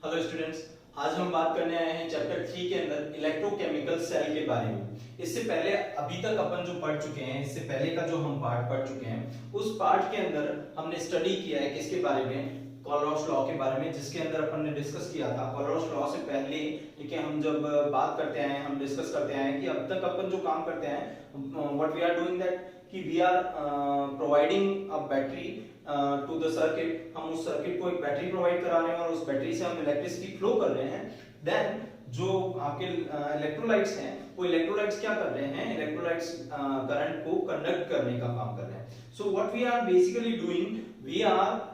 Hello students, आज हम बात करने आए हैं चैप्टर 3 के अंदर इलेक्ट्रोकेमिकल सेल के बारे में। इससे पहले अभी तक अपन जो पढ़ चुके हैं, इससे पहले का जो हम पार्ट पढ़ चुके हैं, उस पार्ट के अंदर हमने स्टडी किया है किसके बारे में, कोलरॉस लॉ के बारे में, जिसके अंदर अपन ने डिस्कस किया था। कोलरॉस लॉ से पहले देखिए हम जब बात करते हैं, हम डिस्कस करते हैं कि अब तक अपन जो काम करते हैं, what we are doing that कि we are providing a battery to the circuit. हम उस सर्किट को एक बैटरी प्रोवाइड करा रहे हैं और उस बैटरी से हम इलेक्ट्रिसिटी फ्लो कर रहे हैं। देन जो आपके इलेक्ट्रोलाइट्स हैं, वो इलेक्ट्रोलाइट्स क्या कर रहे हैं, इलेक्ट्रोलाइट्स करंट को कंडक्ट करने का काम कर रहे हैं। So what we are basically doing, we are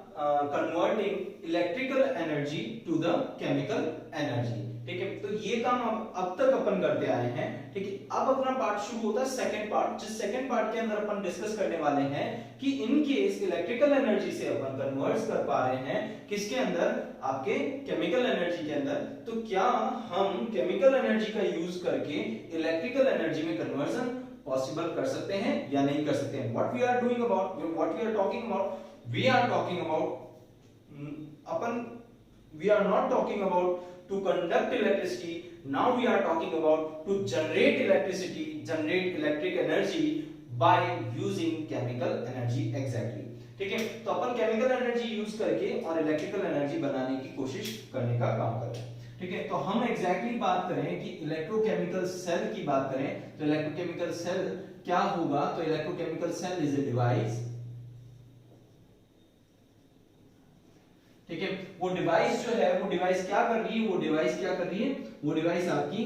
converting electrical energy to the chemical energy. ठीक है, तो ये काम अब तक अपन करते आए हैं। ठीक है, अब अपना पार्ट शुरू होता है सेकंड पार्ट, जिस सेकंड पार्ट के अंदर अपन डिस्कस करने वाले हैं कि इन केस इलेक्ट्रिकल एनर्जी से अपन कन्वर्ट कर पा रहे हैं किसके अंदर, आपके केमिकल एनर्जी के अंदर, तो क्या हम केमिकल एनर्जी का यूज करके इलेक्ट्रिकल एनर्जी में कन्वर्जन पॉसिबल कर सकते हैं या नहीं कर सकते हैं। What we are doing about, what we are talking about, we are talking about we are not talking about to conduct electricity. Now we are talking about to generate electricity, generate electric energy by using chemical energy exactly. ठीक है, तो अपन chemical energy use करके और electrical energy बनाने की कोशिश करने का काम कर रहे हैं। ठीक है, तो हम एग्जैक्टली बात करें कि इलेक्ट्रोकेमिकल सेल की बात करें तो इलेक्ट्रोकेमिकल सेल क्या होगा। तो electrochemical cell is a device, ठीक है, वो डिवाइस जो है, वो डिवाइस क्या कर रही है, वो डिवाइस क्या कर रही है, वो डिवाइस आपकी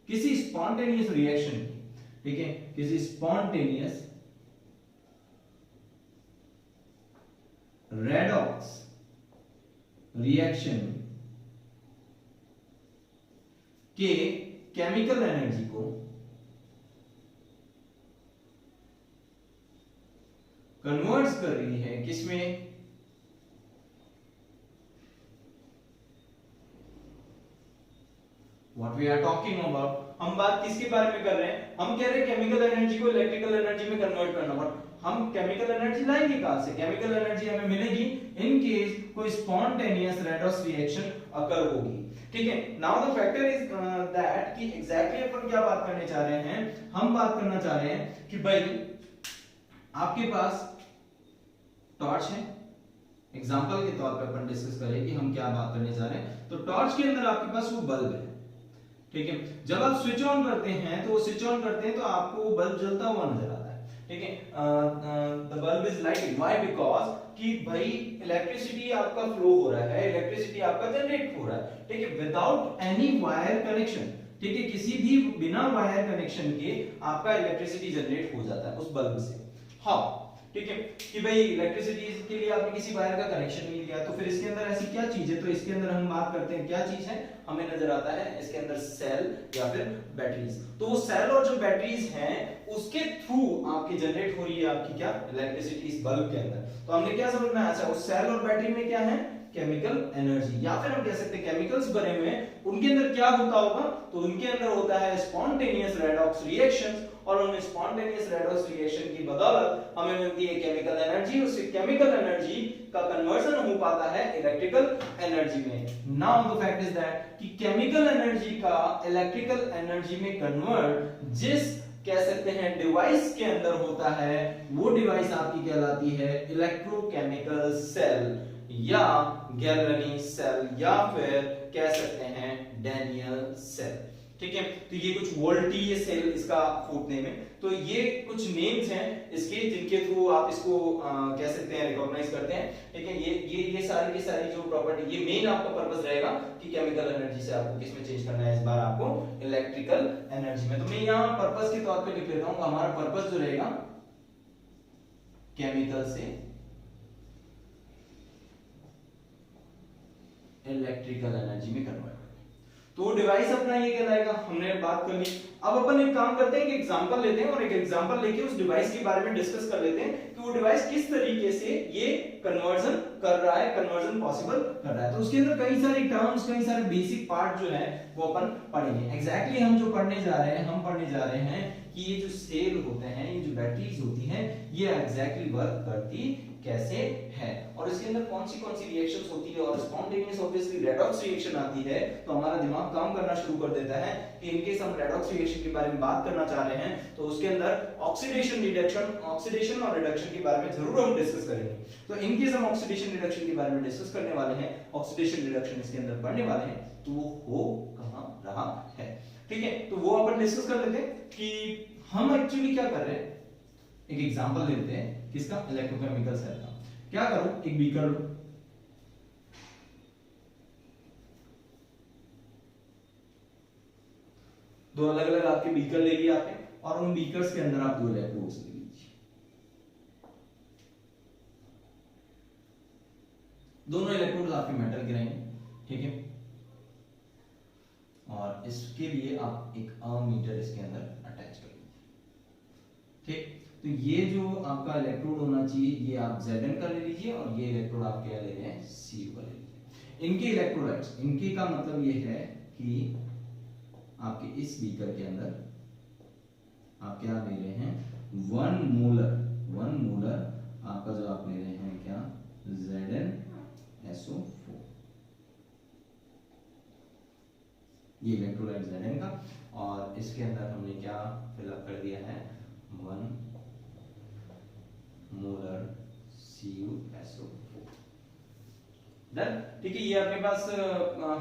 किसी स्पॉन्टेनियस रिएक्शन की, ठीक है, किसी स्पॉन्टेनियस रेडॉक्स रिएक्शन के केमिकल एनर्जी को कन्वर्ट्स कर रही है किसमें, What we are talking about, हम बात किसके बारे में कर रहे हैं, हम कह रहे हैं केमिकल एनर्जी को इलेक्ट्रिकल एनर्जी में कन्वर्ट करना। बट हम केमिकल एनर्जी लाएंगे कहां से, केमिकल एनर्जी हमें मिलेगी इन केस कोई स्पॉन्टेनियस रेडॉक्स रिएक्शन अकर होगी। ठीक है, now the factor is that कि एग्जैक्टली अपन क्या बात करने चाह रहे हैं, हम बात करना चाह रहे हैं कि भाई आपके पास टॉर्च है, एग्जांपल के तौर पर अपन डिस्कस करें कि हम क्या बात करने जा रहे हैं। तो टॉर्च के अंदर आपके पास वो बल्ब है, ठीक है, जब आप स्विच ऑन करते हैं तो स्विच ऑन करते हैं तो आपको वो बल्ब जलता हुआ नजर आता है। ठीक है, the bulb is lighting, why, because कि भाई इलेक्ट्रिसिटी आपका फ्लो हो रहा है, इलेक्ट्रिसिटी आपका जनरेट हो रहा है। ठीक है, विदाउट एनी वायर कनेक्शन, ठीक है, किसी भी बिना वायर कनेक्शन के आपका इलेक्ट्रिसिटी जनरेट हो जाता है उस बल्ब से। हाँ, ठीक है, कि भाई इलेक्ट्रिसिटी के लिए आपने किसी वायर का कनेक्शन नहीं लिया, तो फिर इसके अंदर ऐसी क्या चीज है, तो इसके अंदर हम बात करते हैं क्या चीज है, हमें नजर आता है इसके अंदर सेल या फिर बैटरीज। तो वो सेल और जो बैटरीज हैं उसके थ्रू आपकी जनरेट हो रही है आपकी क्या, इलेक्ट्रिसिटी इस बल्ब के अंदर। तो हमने क्या समझना है, अच्छा उस सेल और बैटरी में क्या है, केमिकल एनर्जी, या फिर हम कह सकते हैं केमिकल्स बने हुए हैं, उनके अंदर क्या होता होगा, तो उनके अंदर होता है स्पॉन्टेनियस रेडॉक्स रिएक्शंस, और उन स्पॉन्टेनियस रेडॉक्स रिएक्शन की बदौलत हमें मिलती है केमिकल एनर्जी। उस केमिकल एनर्जी का कन्वर्जन हो पाता है इलेक्ट्रिकल एनर्जी में। Now the fact is that कि केमिकल एनर्जी का इलेक्ट्रिकल एनर्जी में कन्वर्ट जिस कह सकते हैं डिवाइस के अंदर होता है, वो डिवाइस आपकी कहलाती है इलेक्ट्रोकेमिकल सेल या गैलेनी सेल या फिर कह सकते हैं डैनियल सेल। ठीक है, तो ये कुछ वोल्टी सेल इसका फुट नेम है। तो ये कुछ नेम्स हैं इसके जिनके थ्रू आप इसको कह सकते हैं रिकॉग्नाइज करते हैं। ठीक है, ये सारी की सारी जो प्रॉपर्टी, ये मेन आपका पर्पस रहेगा कि केमिकल एनर्जी से आपको किसमें चेंज करना है, इस बार आपको इलेक्ट्रिकल एनर्जी में। तो मैं यहाँ पर्पस के तौर पे लिख लेता हूँ, हमारा पर्पस जो रहेगा केमिकल से इलेक्ट्रिकल एनर्जी में कन्वर्ट। तो डिवाइस अपना ये कहलाएगा, हमने बात कर ली। अब अपन एक काम करते हैं कि एग्जांपल लेते हैं और एक एग्जांपल लेके उस डिवाइस के बारे में डिस्कस कर लेते हैं कि वो डिवाइस किस तरीके से ये कन्वर्जन कर रहा है, कन्वर्जन पॉसिबल कर रहा है। तो उसके अंदर कई सारे टर्म्स, कई सारे बेसिक पार्ट जो है वो अपन पढ़ेंगे। एग्जैक्टली हम जो पढ़ने जा रहे हैं, हम पढ़ने जा रहे हैं कि ये जो सेल होते हैं, ये जो बैटरीज होती हैं, ये एग्जैक्टली वर्क करती कैसे है और इसके अंदर कौन सी रिएक्शंस होती है। और स्पॉन्टेनियस ऑब्वियसली रेडॉक्स रिएक्शन आती है तो हमारा दिमाग काम करना शुरू कर देता है कि इनकेस हम रेडॉक्स रिएक्शन के बारे में बात करना चाह रहे हैं तो उसके अंदर ऑक्सीडेशन और रिडक्शन के बारे में जरूर हम डिस्कस करेंगे। तो इनकेस हम ऑक्सीडेशन रिडक्शन के बारे में डिस्कस करने वाले हैं, ऑक्सीडेशन रिडक्शन इसके अंदर पढ़ने वाले हैं, तो वो हो कहां रहा है, ठीक है। तो वो अपन डिस्कस कर लेते हैं कि हम एक्चुअली क्या कर रहे हैं। एक एग्जांपल लेते हैं किसका, इलेक्ट्रोकेमिकल सेल का। क्या करूं, एक बीकर लो, दो अलग अलग आपके बीकर ले लिए आपने, और उन बीकर्स के अंदर आप दो इलेक्ट्रोड्स ले लीजिए। दोनों इलेक्ट्रोड्स आपके मेटल के रहेंगे, ठीक है। और इसके लिए आप एक अमीटर इसके अंदर अटैच कर लीजिए, ठीक। तो ये जो आपका इलेक्ट्रोड होना चाहिए ये आप Zn का ले लीजिए, और ये इलेक्ट्रोड आप क्या ले रहे हैं, Cu का ले लीजिए। इनके इलेक्ट्रोलाइट्स, इनके का मतलब ये है कि आपके इस बीकर के अंदर आप क्या ले रहे हैं, 1 मोलर आपका जो आप ले रहे हैं क्या, ZnSO4, ये इलेक्ट्रोलाइट Zn का, और इसके अंदर हमने क्या फिलअप कर दिया है, 1 मोलर CuSO4, डन, ठीक है। ये अपने पास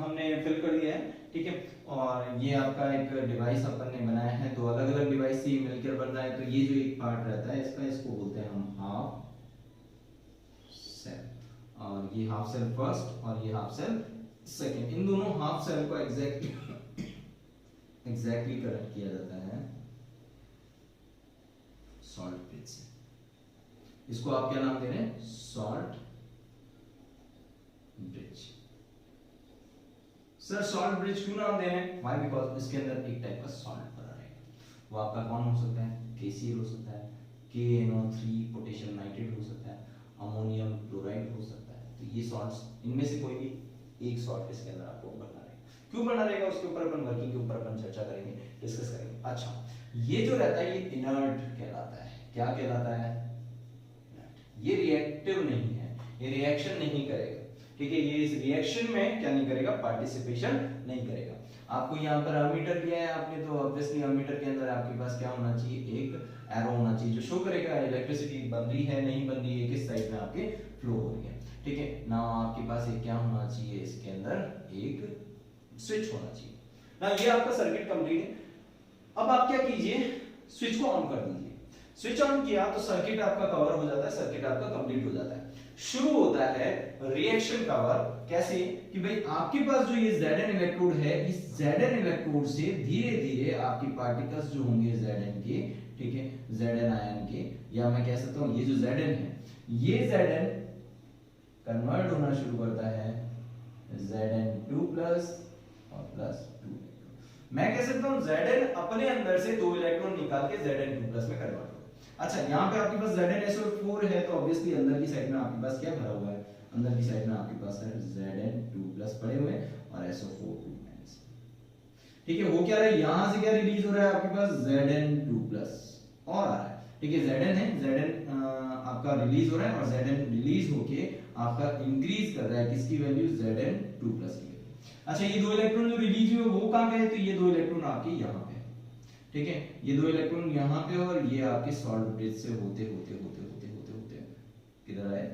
हमने फिल कर दिया है, ठीक है। और ये आपका एक डिवाइस अपन ने बनाया है, दो अलग अलग डिवाइस से मिलकर बन रहा है। तो ये जो एक पार्ट रहता है इसका, इसको बोलते हैं हम हाफ सेल, और ये हाफ सेल फर्स्ट और ये हाफ सेल सेकंड। इन दोनों हाफ सेल को एग्जैक्टली कनेक्ट किया जाता है सॉल्ट ब्रिज से। इसको आप क्या नाम दे रहे हैं, salt bridge. Sir salt bridge क्यों नाम दे रहे हैं, व्हाई, बिकॉज इसके अंदर एक टाइप का सॉल्ट भरा रहेगा। वो आपका कौन हो सकता है, KCl हो सकता है, KNO3 पोटेशियम नाइट्रेट हो सकता है, अमोनियम क्लोराइड हो सकता है। तो ये सॉल्ट्स, इनमें से कोई भी एक सॉल्ट इसके अंदर आपको भरना रहेगा। क्यों भरना रहेगा, उसके ऊपर अपन वर्किंग के ऊपर अपन चर्चा करेंगे, डिस्कस करेंगे। अच्छा, ये जो रहता है ये इनर्ट कहलाता है। क्या कहलाता है, ये रिएक्टिव नहीं है, ये रिएक्शन नहीं करेगा, ठीक है। ये इस रिएक्शन में क्या नहीं करेगा, पार्टिसिपेशन नहीं करेगा। आपको यहाँ पर अमीटर दिया है आपने, तो ऑब्वियसली अमीटर के अंदर आपके पास क्या होना चाहिए, एक एरो होना चाहिए जो शो करेगा इलेक्ट्रिसिटी बन रही है नहीं बन रही है, किस साइड में आपके फ्लो हो रही है, ठीक है ना। आपके पास एक क्या होना चाहिए, इसके अंदर एक स्विच होना चाहिए ना। ये आपका सर्किट कंप्लीट है। अब आप क्या कीजिए, स्विच को ऑन कर दीजिए। स्विच ऑन किया तो सर्किट आपका कवर हो जाता है, सर्किट आपका कंप्लीट हो जाता है। शुरू होता है रिएक्शन का वर्क, कैसे कि भाई आपके पास जो ये Zn इलेक्ट्रोड है, इस Zn इलेक्ट्रोड से धीरे धीरे आपके पार्टिकल्स जो होंगे Zn के, ठीक है, Zn आयन के, या मैं कह सकता हूं ये जो Zn है, ये Zn कन्वर्ट होना शुरू करता है Zn2 प्लस और प्लस 2। मैं कह सकता हूं Zn अपने अंदर से दो इलेक्ट्रॉन निकाल के Zn2 प्लस में कन्वर्ट। अच्छा, यहाँ पे आपके पास ZnSO4 है, तो ऑब्वियसली अंदर की साइड में आपके पास क्या भरा हुआ है, अंदर की साइड में आपके पास है Zn2 प्लस पड़े हुए और SO4 2 माइनस, ठीक है। वो क्या रहा है, यहां से क्या रिलीज हो रहा है आपके पास, Zn2 प्लस और आ रहा है, ठीक है। Zn है, Zn आपका रिलीज हो रहा है, और Zn रिलीज होके आपका इंक्रीज कर रहा है किसकी वैल्यू, Zn2 प्लस की वैल्यू। अच्छा, ये दो इलेक्ट्रॉन जो रिलीज हुए वो कहां गए, तो ये दो इलेक्ट्रॉन आपके यहाँ पे, ठीक है। ये दो इलेक्ट्रॉन यहाँ पे और ये आपके सॉल्ट ब्रिज से होते होते होते होते होते होते किधर आए,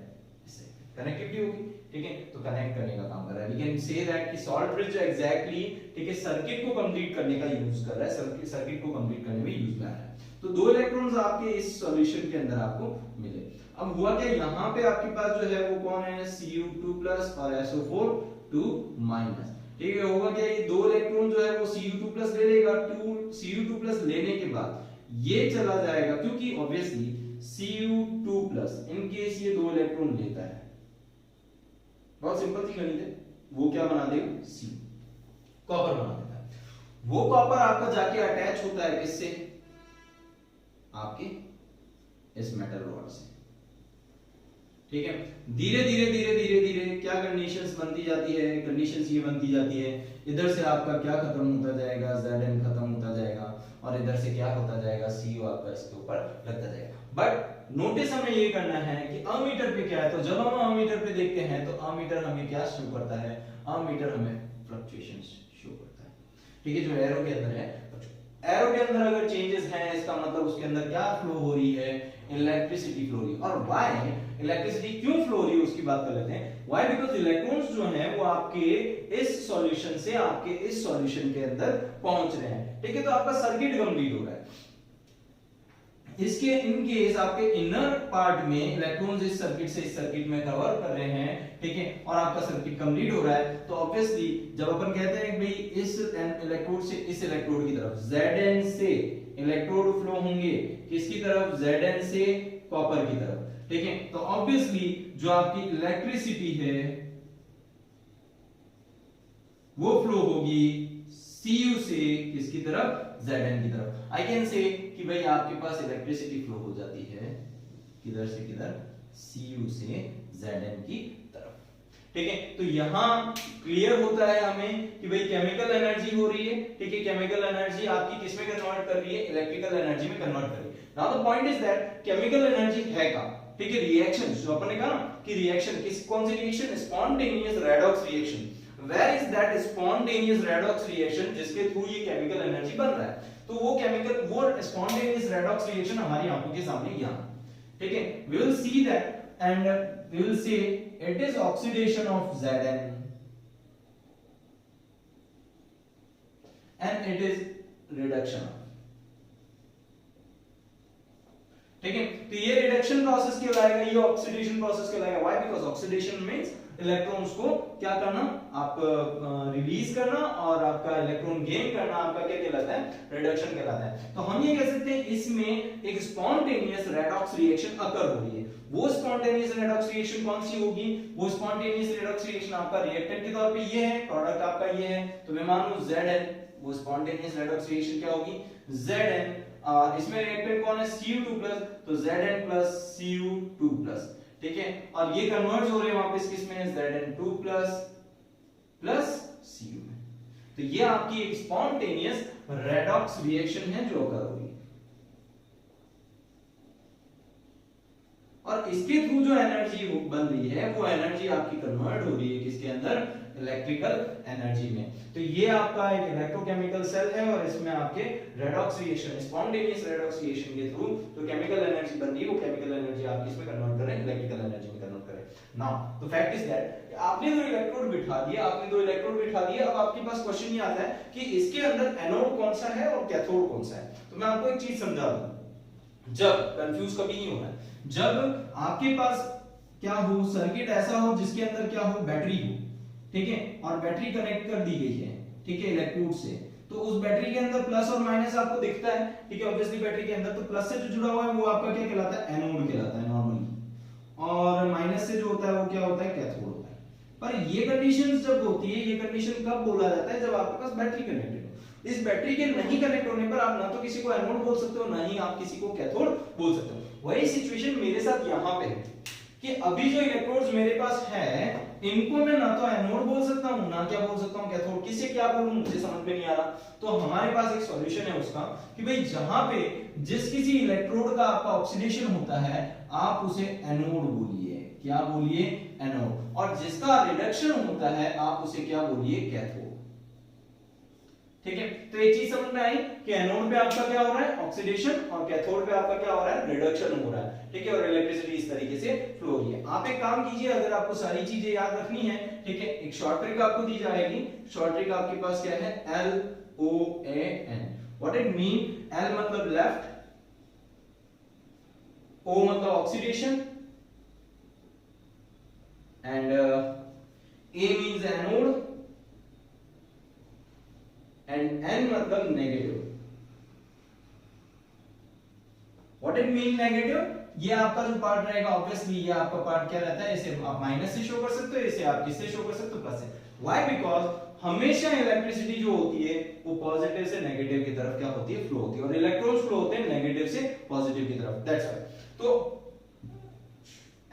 इससे कनेक्टिविटी होगी, ठीक है। तो कनेक्ट करने का काम कर रहा है। वी कैन से दैट कि सॉल्ट ब्रिज जो एग्जैक्टली, ठीक है, सर्किट को कंप्लीट करने का यूज कर रहा है, सर्किट को कंप्लीट करने में यूज कर रहा है। तो दो इलेक्ट्रॉन्स आपके इस सॉल्यूशन के अंदर आपको मिले। अब हुआ क्या, यहाँ पे आपके पास जो है वो कौन है, Cu2 प्लस और SO4 2 माइनस, ठीक है। होगा क्या, ये दो इलेक्ट्रॉन जो है वो Cu2 प्लस ले लेगा, Cu2 प्लस लेने के बाद ये चला जाएगा, क्योंकि obviously Cu2 plus in case ये दो इलेक्ट्रॉन लेता है, बहुत सिंपल सी गणित है, वो क्या बना देगा, C, कॉपर बना देता है। वो कॉपर आपका जाके अटैच होता है किससे, आपके इस मेटल रॉड से, ठीक है। धीरे धीरे धीरे धीरे धीरे क्या कंडीशंस बनती जाती है, कंडीशंस ये बनती जाती है, इधर से आपका क्या खत्म होता जाएगा, Zn खत्म होता जाएगा, और इधर से क्या होता जाएगा, Cu आपका इसके ऊपर लगता जाएगा। बट नोटिस हमें ये करना है कि अमीटर पे क्या है, तो जब हम अमीटर पे देखते हैं तो अमीटर हमें क्या शो करता है, मीटर हमें फ्लक्चुएशंस शो करता है। ठीक है, जो एरो के अंदर है, एरो के अंदर अगर चेंजेस हैं इसका मतलब उसके अंदर क्या फ्लो हो रही है, इलेक्ट्रिसिटी फ्लो हो रही है। और व्हाई इलेक्ट्रिसिटी क्यों फ्लो हो रही है उसकी बात कर लेते हैं। व्हाई, बिकॉज इलेक्ट्रॉन्स जो हैं वो आपके इस सॉल्यूशन से आपके इस सॉल्यूशन के अंदर पहुंच रहे हैं। ठीक है, तो आपका सर्किट कंप्लीट हो रहा है। इसके इन केस आपके इनर पार्ट में इलेक्ट्रॉन्स इस सर्किट से इस सर्किट में कवर कर रहे हैं, ठीक है, और आपका सर्किट कंप्लीट हो रहा है। तो ऑब्वियसली जब अपन कहते हैं कि भाई इस इलेक्ट्रोड से इस इलेक्ट्रोड की तरफ Zn से इलेक्ट्रोड फ्लो होंगे किसकी तरफ, Zn से कॉपर की तरफ। ठीक है, तो ऑब्वियसली जो आपकी इलेक्ट्रिसिटी है वो फ्लो होगी Cu से किसकी तरफ, Zn की तरफ। आई कैन से कि भाई आपके पास इलेक्ट्रिसिटी फ्लो हो जाती है किधर से किधर, Cu से Zn की तरफ। ठीक है, तो यहां क्लियर होता है हमें कि भाई केमिकल एनर्जी हो रही है। ठीक है, केमिकल एनर्जी आपकी किस में कन्वर्ट कर रही है, इलेक्ट्रिकल एनर्जी में कन्वर्ट कर रही है। Now the point is that chemical energy है का, ठीक है, रिएक्शन जो अपन ने कहा ना कि रिएक्शन किस, कौन सी reaction, spontaneous redox reaction. Where is that spontaneous redox reaction जिसके थ्रू ये केमिकल एनर्जी बन रहा है। तो वो केमिकल, वो स्पॉन्टेनियस रेडॉक्स रिएक्शन हमारी आंखों के सामने यहां, ठीक है, we will see that and we will say it is oxidation of Zn and it is reduction. ठीक है, तो ये रिडक्शन प्रोसेस कहलाएगा, ये ऑक्सीडेशन प्रोसेस कहलाएगा। Why, because oxidation means electrons को क्या करना, आप रिलीज करना, और आपका इलेक्ट्रॉन गेन करना आपका क्या कहलाता है, रिडक्शन कहलाता है। तो हम ये कह सकते हैं इसमें एक स्पॉन्टेनियस रेडॉक्स रिएक्शन अकर हो रही है। वो स्पॉन्टेनियस रेडॉक्स रिएक्शन कौन सी होगी, वो स्पॉन्टेनियस रेडॉक्स रिएक्शन आपका रिएक्टेंट के तौर पे ये है, प्रोडक्ट आपका ये है। तो मैं मान लूं Zn, वो स्पॉन्टेनियस रेडॉक्स रिएक्शन क्या होगी, Zn, इसमें रिएक्टेंट कौन है, Cu2+, तो Zn+ Cu2+। ठीक है, और ये कन्वर्ट हो रहे हैं वापस किस में, Zn2+ Cu में। तो ये आपकी एक स्पॉन्टेनियस रेडॉक्स रिएक्शन है जो अकर हो रही है। और इसके थ्रू जो एनर्जी बन रही है वो एनर्जी आपकी कन्वर्ट हो रही है किसके अंदर, इलेक्ट्रिकल एनर्जी में। तो ये आपका एक इलेक्ट्रोकेमिकल सेल है और इसमें आपके redox reaction, spontaneous redox reaction के थ्रू जो केमिकल एनर्जी बन रही है वो केमिकल एनर्जी आप किसमें कन्वर्ट करें, इलेक्ट्रिकल एनर्जी में कन्वर्ट करें। Now the fact is that आपने दो इलेक्ट्रोड बिठा दिया, अब आपके पास क्वेश्चन ये आता है कि इसके अंदर एनोड कौन सा है और कैथोड कौन सा है। तो मैं आपको एक चीज समझा दूं, जब कंफ्यूज कभी नहीं होना है, जब आपके पास क्या हो, सर्किट ऐसा हो जिसके अंदर क्या हो, बैटरी हो, ठीक है, और बैटरी कनेक्ट कर दी गई है, ठीक है, इलेक्ट्रोड से। तो उस बैटरी के अंदर प्लस और माइनस आपको दिखता है, ठीक है, ऑब्वियसली बैटरी के अंदर तो प्लस से जो जुड़ा हुआ है वो आपका क्या कहलाता है, एनोड कहलाता है नॉर्मली, और माइनस से जो होता है वो क्या होता है, कैथोड होता है। पर ये कंडीशंस जब होती है, ये कंडीशन कब बोला जाता है, जब आपके पास बैटरी कनेक्टेड हो। इस बैटरी के नहीं कनेक्ट होने पर आप ना तो किसी को एनोड बोल सकते हो, ना ही आप किसी को कैथोड बोल सकते हो। वही सिचुएशन मेरे साथ यहाँ पे है कि अभी जो इलेक्ट्रोड्स मेरे पास है इनको मैं ना तो एनोड बोल सकता हूं, ना क्या बोल सकता हूं, कैथोड। किससे क्या बोलूं मुझे समझ में नहीं आ रहा। तो हमारे पास एक सॉल्यूशन है उसका कि भाई जहां पे जिस किसी इलेक्ट्रोड का आपका ऑक्सीडेशन होता है आप उसे एनोड बोलिए, क्या बोलिए, एनोड, और जिसका रिडक्शन होता है आप उसे क्या बोलिए, कैथोड। ठीक है, तो एक चीज समझ में आई कि एनोड पे आपका क्या हो रहा है, ऑक्सीडेशन, और कैथोड पे आपका क्या हो रहा है, रिडक्शन हो रहा है। ठीक है, और इलेक्ट्रिसिटी इस तरीके से फ्लो हो रही है। आप एक काम कीजिए, अगर आपको सारी चीजें याद रखनी है, ठीक है, एक शॉर्ट ट्रिक आपको दी जाएगी। शॉर्ट ट्रिक आपके पास क्या है, LOAN। What it mean, L मतलब लेफ्ट, O मतलब oxidation, and A means anode, and N मतलब negative. What it mean negative, ये आपका जो पार्ट रहेगा ऑब्वियसली ये आपका पार्ट क्या रहता है, इसे आप माइनस से शो कर सकते हो, इसे आप किससे शो कर सकते हो, प्लस से। व्हाई, बिकॉज हमेशा इलेक्ट्रिसिटी जो होती है वो पॉजिटिव से नेगेटिव की तरफ क्या होती है, फ्लो होती है, और इलेक्ट्रॉन्स फ्लो होते हैं नेगेटिव से पॉजिटिव की तरफ, दैट्स व्हाई। तो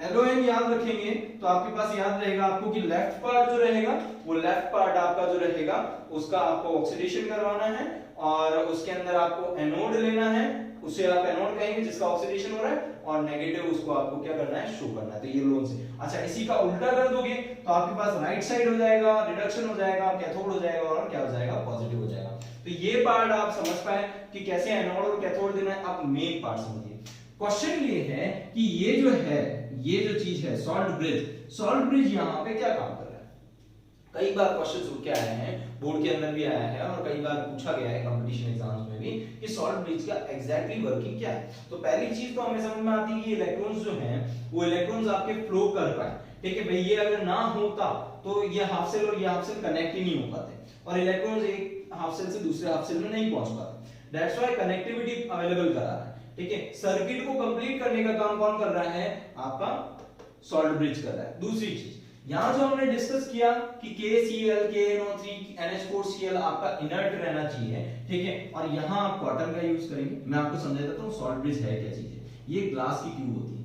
LON याद रखेंगे तो आपके पास याद रहेगा आपको कि लेफ्ट पार्ट जो रहेगा वो लेफ्ट पार्ट आपका जो रहेगा उसका आपको ऑक्सीडेशन करवाना है और उसके अंदर आपको एनोड लेना है, उसे आप एनोड कहेंगे जिसका ऑक्सीडेशन हो रहा है, और नेगेटिव उसको आपको क्या करना है, शो करना है। तो ये लोन से अच्छा इसी का उल्टा कर दोगे तो आपके पास राइट साइड हो जाएगा, रिडक्शन हो जाएगा, कैथोड हो जाएगा और क्या हो जाएगा, पॉजिटिव हो जाएगा। तो ये पार्ट आप समझ पाए कि कैसे एनोड और कैथोड देना है। अब मेन पार्ट समझिए। क्वेश्चन ये है कि ये जो है, ये जो चीज है सॉल्ट ब्रिज यहाँ पे क्या काम कर रहा है। कई बार क्वेश्चंस उठ के आए हैं, बोर्ड के अंदर भी आया है और कई बार पूछा गया है कंपटीशन एग्जाम्स में भी कि सॉल्ट ब्रिज का एग्जैक्टली वर्किंग क्या है। तो पहली चीज तो हमें समझ में आती है कि इलेक्ट्रॉन्स जो हैं वो इलेक्ट्रॉन्स आपके फ्लो कर पाए, ठीक है भाई। ये अगर ना होता तो ये हाफ सेल और ये हाफ सेल कनेक्ट ही नहीं हो पाते और इलेक्ट्रॉन्स एक हाफ सेल से दूसरे हाफ सेल में नहीं पहुंच पाते। दैट्स व्हाई कनेक्टिविटी अवेलेबल करा रहा है, ठीक है। सर्किट को कंप्लीट करने का काम कौन कर रहा है, आपका सॉल्ट ब्रिज कर रहा है। दूसरी चीज यहां जो हमने डिस्कस किया कि KCl KNO3 NH4Cl आपका इनर्ट रहना चाहिए, ठीक है, और यहां आप कॉटन का यूज करेंगे। मैं आपको समझा देता हूं सॉल्ट ब्रिज है क्या चीज है। ये ग्लास की ट्यूब होती है,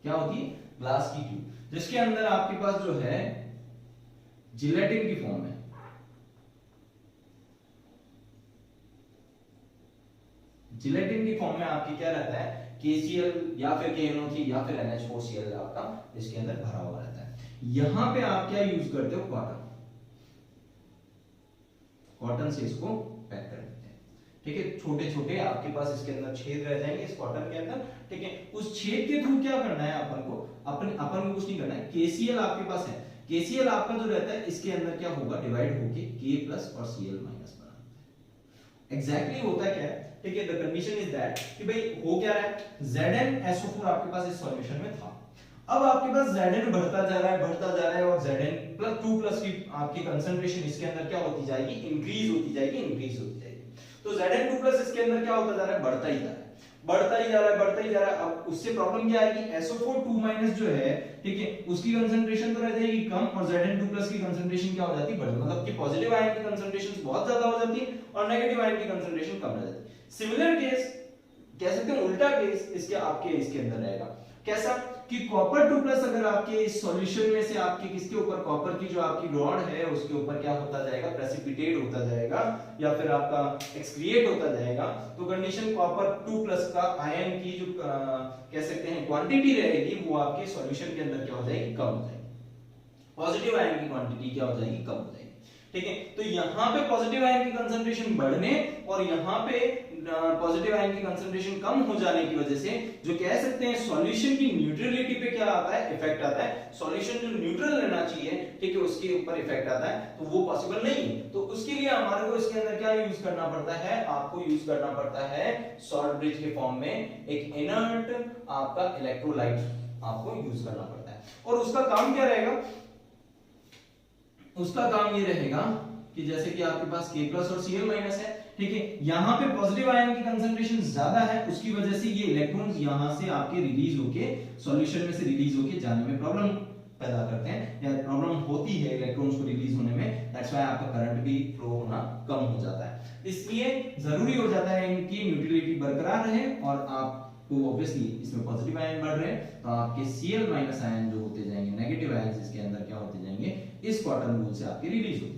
क्या होती है, ग्लास की ट्यूब, जिसके अंदर आपके पास जो है जिलेटिन की फॉर्म है। जिलेटिन की फॉर्म में आपकी क्या रहता है, KCl या फिर KNO3 या फिर NH4Cl आपका इसके अंदर भरा हुआ रहता है। यहां पे आप क्या यूज करते हो, कॉटन से इसको पैक कर देते हैं, ठीक है। छोटे छोटे आपके पास इसके अंदर छेद रह जाएंगे इस कॉटन के अंदर, ठीक है। उस छेद के थ्रू क्या करना है अपन को कुछ नहीं करना है। KCl आपके पास है, KCl आपका जो रहता है इसके अंदर क्या होगा, डिवाइड होके K प्लस और Cl माइनस बना देता है। एग्जैक्टली होता क्या है, ठीक है। द कंडीशन इज दैट कि भाई हो क्या रहा है, ZnSO4 आपके पास इस सॉल्यूशन में था। अब आपके पास Zn बढ़ता जा रहा है और Zn+2+ की आपकी कंसंट्रेशन इसके अंदर क्या होती जाएगी, इंक्रीज होती जाएगी। तो Zn2+ इसके अंदर क्या होता जा रहा है, बढ़ता ही जा रहा है। अब उससे प्रॉब्लम क्या आएगी, SO4 2- जो है, ठीक है, उसकी कंसंट्रेशन तो रह जाएगी कम और Zn2+ की कंसंट्रेशन क्या हो जाती है, बढ़, मतलब कि पॉजिटिव आयन की कंसंट्रेशन बहुत ज्यादा हो जाती है और नेगेटिव आयन की कंसंट्रेशन कम रह जाती है। सिमिलर केस कह सकते हैं, उल्टा केस इसके अंदर रहेगा। कैसा कि Copper 2+ अगर आपके इस सॉल्यूशन में से आपके किसके ऊपर, कॉपर की जो आपकी रॉड है उसके ऊपर क्या होता जाएगा, प्रेसिपिटेट होता जाएगा या फिर आपका एक्सक्रिएट होता जाएगा, तो कंडीशन Copper 2+ का आयन की जो कह सकते हैं क्वांटिटी रहेगी वो आपके सॉल्यूशन के अंदर क्या हो जाएगी, कम हो जाएगी। पॉजिटिव आयन की क्वांटिटी क्या हो जाएगी, कम हो जाएगी, ठीक है। तो यहां पे पॉजिटिव आयन की कंसंट्रेशन बढ़ने और यहां पे पॉजिटिव आयन की कंसंट्रेशन कम हो जाने की वजह से जो कह सकते हैं सॉल्यूशन की न्यूट्रलिटी पे क्या आता है, इफेक्ट आता है। सॉल्यूशन जो न्यूट्रल रहना चाहिए, ठीक है, उसके ऊपर इफेक्ट आता है, तो वो पॉसिबल नहीं है। तो उसके लिए हमारे को इसके अंदर क्या यूज करना पड़ता है, आपको यूज करना पड़ता है सॉल्ट ब्रिज के फॉर्म में एक इनर्ट आपका इलेक्ट्रोलाइट आपको यूज करना पड़ता है। और उसका काम क्या रहेगा, उसका काम ये रहेगा कि जैसे कि आपके पास K+ और Cl- है, ठीक है, यहां पे पॉजिटिव आयन की कंसंट्रेशन ज्यादा है, उसकी वजह से ये इलेक्ट्रॉन्स यहां से आपके रिलीज होके सॉल्यूशन में से रिलीज होके जाने में प्रॉब्लम पैदा करते हैं या प्रॉब्लम होती है इलेक्ट्रॉन्स को रिलीज होने में। दैट्स व्हाई आपका करंट भी फ्लो होना कम हो जाता है। इसलिए जरूरी हो जाता है इनकी न्यूट्रलिटी बरकरार रहे और आपको ऑब्वियसली इसमें पॉजिटिव आयन बढ़ रहे हैं तो आपके Cl- आयन जो होते जाएंगे, नेगेटिव आयन इसके अंदर क्या होते जाएंगे, इस कॉटन वूल से आपके रिलीज होते हैं,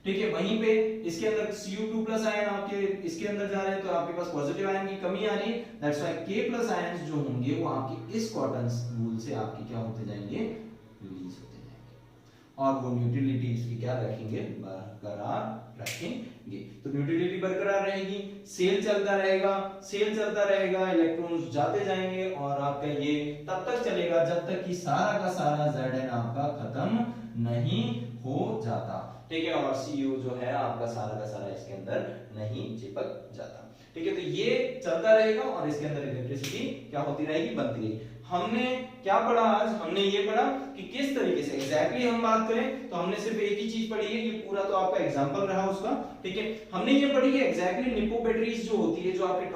ठीक है। वहीं पे इसके अंदर Cu2+ आयन आपके इसके अंदर जा रहे हैं तो आपके पास पॉजिटिव आयन की कमी आ रही है। दैट्स व्हाई K+ आयंस जो होंगे वो आपके इस कॉटन वूल से आपके क्या होते जाएंगे, रिलीज होते जाएंगे और वो न्यूट्रलिटी इसकी क्या रखेंगे, बरकरार रखेंगे। तो न्यूट्रलिटी बरकरार रहेगी, सेल चलता रहेगा, इलेक्ट्रॉन्स जाते जाएंगे और आपका ये तब तक चलेगा जब तक कि सारा का सारा Zn आपका खत्म नहीं हो जाता, ठीक है, और Cu जो है आपका सारा का सारा इसके अंदर नहीं चिपक जाता, ठीक है। तो ये चलता रहेगा और इसके अंदर इलेक्ट्रिसिटी क्या होती रहेगी, बनती रहेगी। हमने क्या पढ़ा आज, हमने ये पढ़ा कि किस तरीके से एग्जैक्टली हम बात करें तो हमने सिर्फ एक ही चीज पढ़ी है, ये पूरा तो आपका एग्जांपल रहा उसका, ठीक है। हमने ये पढ़ी है एग्जैक्टली निपो बैटरीज जो होती है, जो आपकी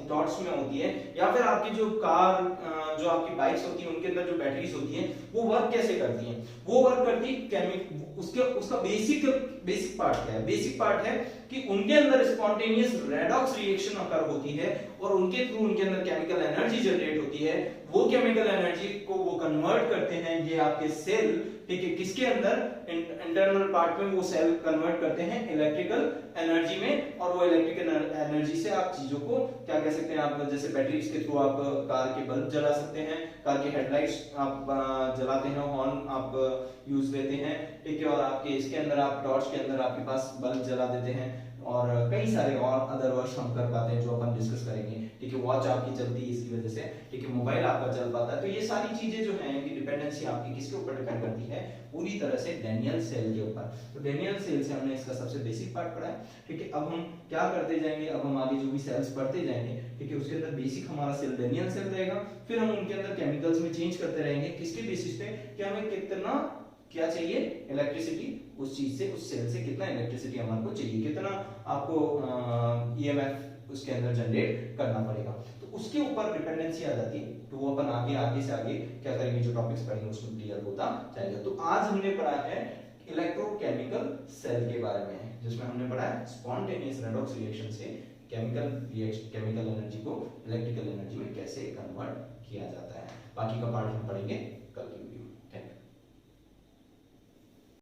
टॉर्च में होती है या फिर आपकी जो कार जो आपकी बाइक्स होती है उनके अंदर जो बैटरीज होती है वो वर्क कैसे करती हैं। वो वर्क करती उसका बेसिक पार्ट क्या है, बेसिक पार्ट है कि उनके अंदर स्पॉन्टेनियस रेडॉक्स रिएक्शन अकर होती है और उनके थ्रू उनके अंदर केमिकल एनर्जी जनरेट होती है, वो केमिकल एनर्जी को वो कन्वर्ट करते हैं ये आपके सेल, ठीक है, किसके अंदर, इंटरनल पार्ट में वो सेल कन्वर्ट करते हैं इलेक्ट्रिकल एनर्जी में, और वो इलेक्ट्रिकल एनर्जी से आप चीजों को क्या कह सकते हैं, आप जैसे बैटरीज के थ्रू आप कार के बल्ब जला सकते हैं, कार की हेडलाइट्स आप जलाते हैं, हॉर्न आप यूज लेते हैं, ठीक है, और आपके इसके अंदर आप टॉर्च के अंदर आपके पास बल्ब जला देते हैं, और कई सारे और अदर वर्क्स हम कर पाते हैं जो अपन डिस्कस करेंगे, ठीक है, वॉच आपकी चलती है इसकी वजह से, ठीक है, मोबाइल आपका चल पाता है। तो ये सारी चीजें जो हैं कि डिपेंडेंसी आपकी किसके ऊपर डिपेंड करती है, पूरी तरह से डैनियल सेल के ऊपर। तो डैनियल सेल से हमने इसका सबसे बेसिक पार्ट पढ़ा है, ठीक है। अब हम क्या करते जाएंगे, अब हम आगे जो भी सेल्स पढ़ते जाएंगे, ठीक है, उसके अंदर बेसिक हमारा सेल डैनियल सेल रहेगा, फिर हम उनके अंदर केमिकल्स में चेंज करते रहेंगे, किसके बेसिस पे कि हमें कितना क्या चाहिए इलेक्ट्रिसिटी, उस चीज से, उस सेल से कितना इलेक्ट्रिसिटी हमारे को चाहिए, कितना आपको ईएमएफ उसके अंदर जनरेट करना पड़ेगा, तो उसके ऊपर डिपेंडेंसी आ जाती है। तो वो अपन आगे से आगे क्या करेंगे, जो टॉपिक्स पढ़ेंगे उसमें क्लियर होता जाएगा। तो आज हमने पढ़ा है इलेक्ट्रोकेमिकल सेल के बारे में, जिसमें हमने पढ़ा है स्पॉन्टेनियस रेडॉक्स रिएक्शन से केमिकल एनर्जी को इलेक्ट्रिकल एनर्जी में कैसे कन्वर्ट किया जाता है। बाकी का पार्ट हम पढ़ेंगे कल की